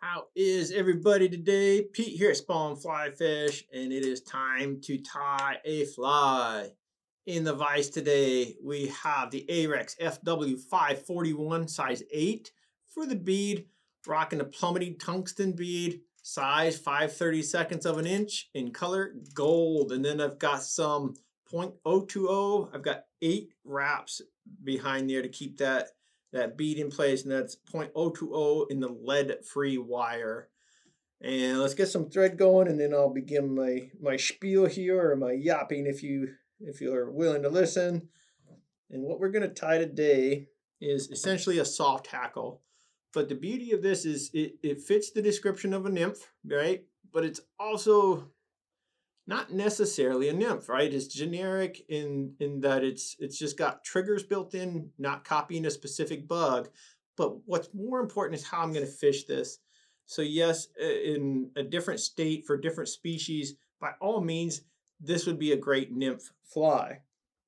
How is everybody today? Pete here at Spawn Fly Fish, and it is time to tie a fly. In the vise today, we have the Ahrex FW541 size 8 for the bead, rocking the Plummeting Tungsten bead, size 5/32 of an inch, in color gold. And then I've got some .020. I've got 8 wraps behind there to keep that bead in place, and that's .020 in the lead-free wire. And let's get some thread going, and then I'll begin my spiel here, or my yapping if you're willing to listen. And what we're going to tie today is essentially a soft hackle. But the beauty of this is it fits the description of a nymph, right? But it's also not necessarily a nymph, right? It's generic in that it's just got triggers built in, not copying a specific bug. But what's more important is how I'm going to fish this. So yes, in a different state for different species, by all means, this would be a great nymph fly.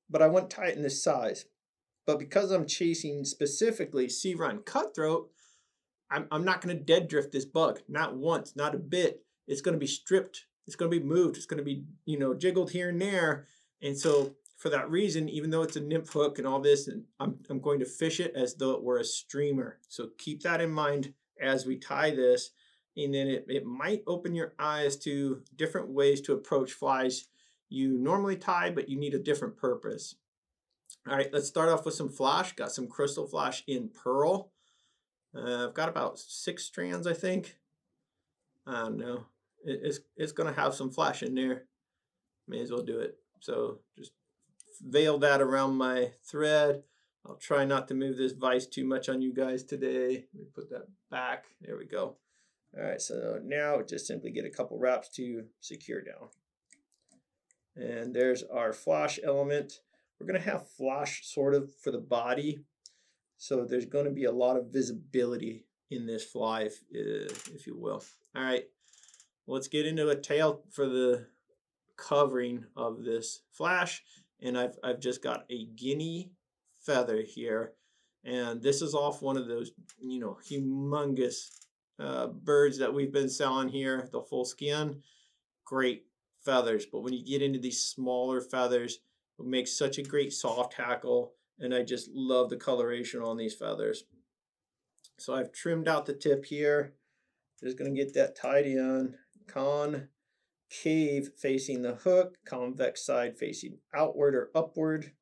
But I wouldn't tie it in this size. But because I'm chasing specifically sea run cutthroat, I'm not going to dead drift this bug. Not once, not a bit. It's going to be stripped. It's going to be moved. It's going to be, jiggled here and there. And so for that reason, even though it's a nymph hook and all this, and I'm going to fish it as though it were a streamer. So keep that in mind as we tie this. And then it might open your eyes to different ways to approach flies you normally tie, but you need a different purpose. All right, let's start off with some flash. Got some Krystal flash in pearl. I've got about 6 strands, I think. I don't know. It's going to have some flash in there. May as well do it. So just veil that around my thread. I'll try not to move this vise too much on you guys today. Let me put that back. There we go. All right, so now just simply get a couple wraps to secure down. And there's our flash element. We're going to have flash sort of for the body. So there's going to be a lot of visibility in this fly, if you will. All right, let's get into a tail for the covering of this flash. And I've just got a guinea feather here. And this is off one of those, humongous birds that we've been selling here, the full skin. Great feathers. But when you get into these smaller feathers, it makes such a great soft hackle. And I just love the coloration on these feathers. So I've trimmed out the tip here. Just going to get that tied in. Concave facing the hook, convex side facing outward or upward.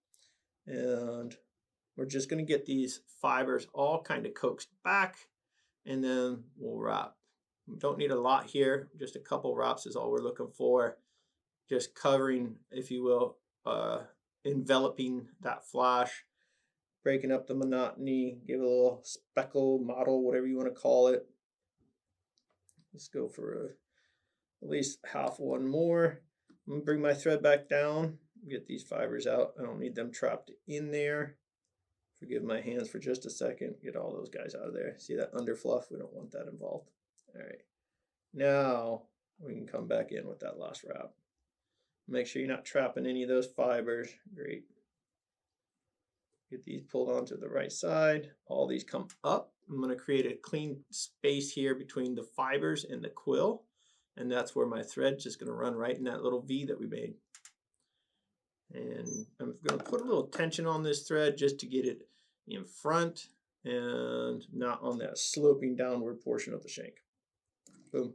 And we're just going to get these fibers all kind of coaxed back, and then we'll wrap. We don't need a lot here. Just a couple wraps is all we're looking for. Just covering, if you will, enveloping that flash, breaking up the monotony, give it a little speckle, mottle, whatever you want to call it. Let's go for at least half one more. I'm going to bring my thread back down, get these fibers out. I don't need them trapped in there. Forgive my hands for just a second. Get all those guys out of there. See that underfluff? We don't want that involved. All right. Now we can come back in with that last wrap. Make sure you're not trapping any of those fibers. Great. Get these pulled onto the right side. All these come up. I'm going to create a clean space here between the fibers and the quill. And that's where my thread's just going to run right in that little V that we made. And I'm going to put a little tension on this thread just to get it in front and not on that sloping downward portion of the shank. Boom.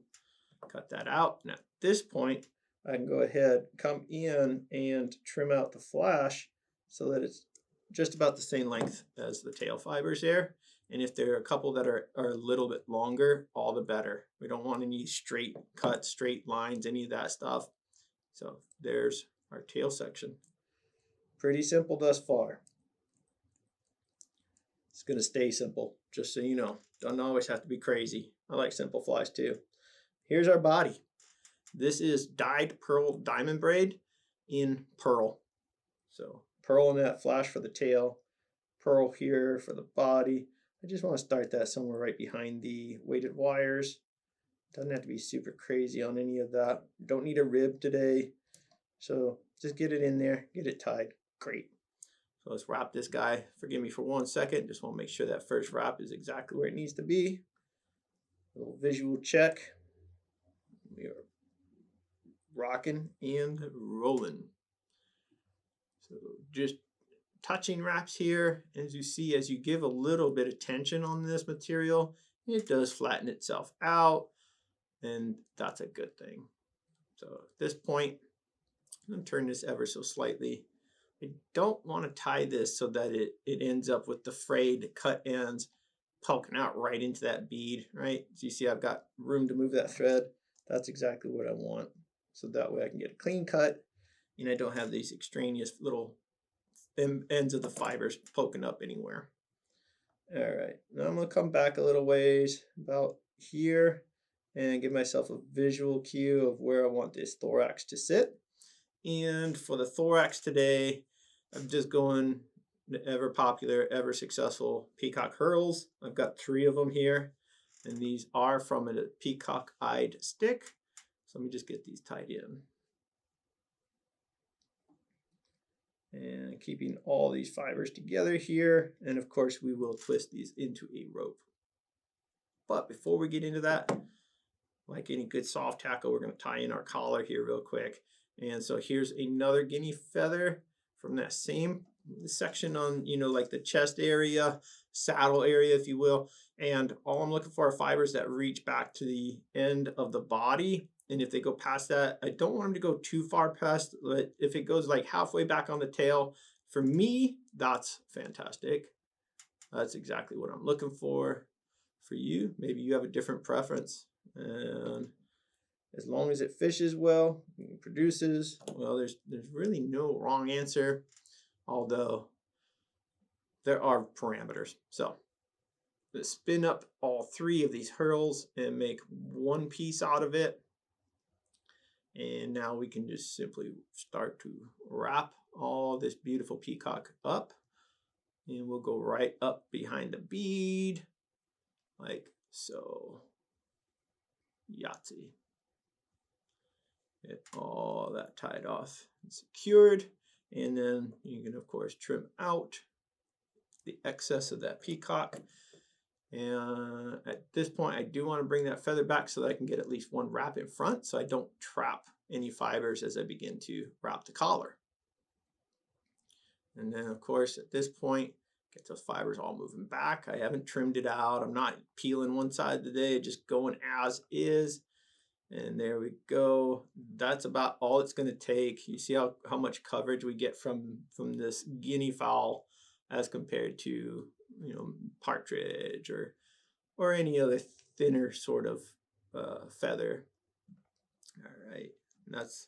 Cut that out. Now at this point, I can go ahead, come in and trim out the flash so that it's just about the same length as the tail fibers there. And if there are a couple that are a little bit longer, all the better. We don't want any straight cuts, straight lines, any of that stuff. So there's our tail section. Pretty simple thus far. It's going to stay simple, just so you know. Doesn't always have to be crazy. I like simple flies too. Here's our body. This is dyed pearl diamond braid in pearl. So pearl in that flash for the tail, pearl here for the body. I just want to start that somewhere right behind the weighted wires. Doesn't have to be super crazy on any of that. Don't need a rib today. So just get it in there, get it tied. Great. So let's wrap this guy. Forgive me for 1 second. Just want to make sure that first wrap is exactly where it needs to be. little visual check. We are rocking and rolling. So just touching wraps here. As you see, as you give a little bit of tension on this material, it does flatten itself out, and that's a good thing. So at this point, I'm going to turn this ever so slightly. I don't want to tie this so that it ends up with the frayed cut ends poking out right into that bead, right? So you see I've got room to move that thread. That's exactly what I want. So that way I can get a clean cut and I don't have these extraneous little ends of the fibers poking up anywhere. All right, now I'm gonna come back a little ways about here and give myself a visual cue of where I want this thorax to sit. And for the thorax today, I'm just going the ever popular, ever successful Peacock Herls. I've got 3 of them here, and these are from a peacock-eyed stick. So let me just get these tied in. And keeping all these fibers together here. And of course, we will twist these into a rope. But before we get into that, like any good soft tackle, we're going to tie in our collar here real quick. And so here's another guinea feather from that same section on, you know, like the chest area, saddle area, if you will. And all I'm looking for are fibers that reach back to the end of the body. And if they go past that, I don't want them to go too far past, but if it goes like halfway back on the tail, for me, that's fantastic. That's exactly what I'm looking for. For you, maybe you have a different preference. And as long as it fishes well, produces, well, there's really no wrong answer, although there are parameters. So let's spin up all 3 of these Herls and make one piece out of it. And now we can just simply start to wrap all this beautiful peacock up. And we'll go right up behind the bead, like so. Yahtzee. Get all that tied off and secured. And then you can, of course, trim out the excess of that peacock. And at this point, I do want to bring that feather back so that I can get at least one wrap in front so I don't trap any fibers as I begin to wrap the collar. And then, of course, at this point, get those fibers all moving back. I haven't trimmed it out. I'm not peeling one side today, just going as is. And there we go. That's about all it's going to take. You see how much coverage we get from this guinea fowl as compared to, you know, partridge or any other thinner sort of feather. All right, and that's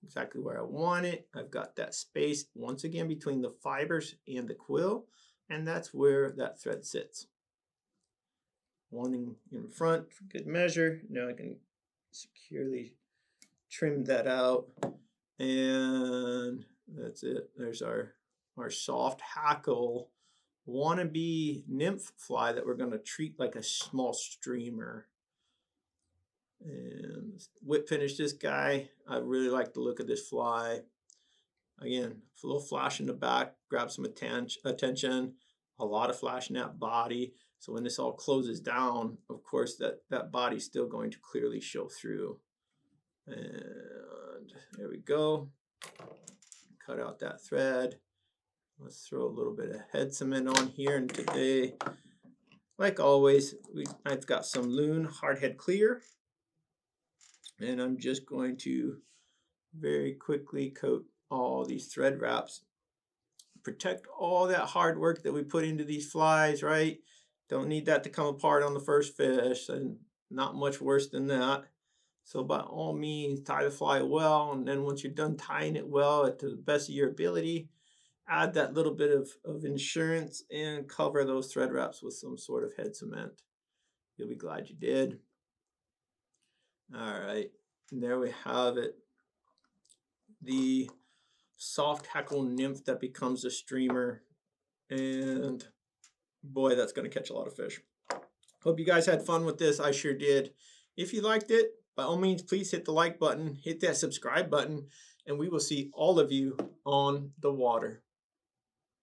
exactly where I want it. I've got that space once again between the fibers and the quill, and that's where that thread sits. One in front for good measure. Now I can securely trim that out, and that's it. There's our soft hackle wannabe nymph fly that we're going to treat like a small streamer. And whip finish this guy. I really like the look of this fly. Again, a little flash in the back, grab some attention, a lot of flash in that body. So when this all closes down, of course, that body's still going to clearly show through. And there we go. Cut out that thread. Let's throw a little bit of head cement on here. And today, like always, I've got some Loon hardhead clear. And I'm just going to very quickly coat all these thread wraps. Protect all that hard work that we put into these flies, right? Don't need that to come apart on the first fish, and not much worse than that. So by all means, tie the fly well, and then once you're done tying it well to the best of your ability, add that little bit of insurance and cover those thread wraps with some sort of head cement. You'll be glad you did. All right, and there we have it. The soft hackle nymph that becomes a streamer, and boy, that's going to catch a lot of fish. Hope you guys had fun with this. I sure did. If you liked it, by all means, please hit the like button, hit that subscribe button, and we will see all of you on the water.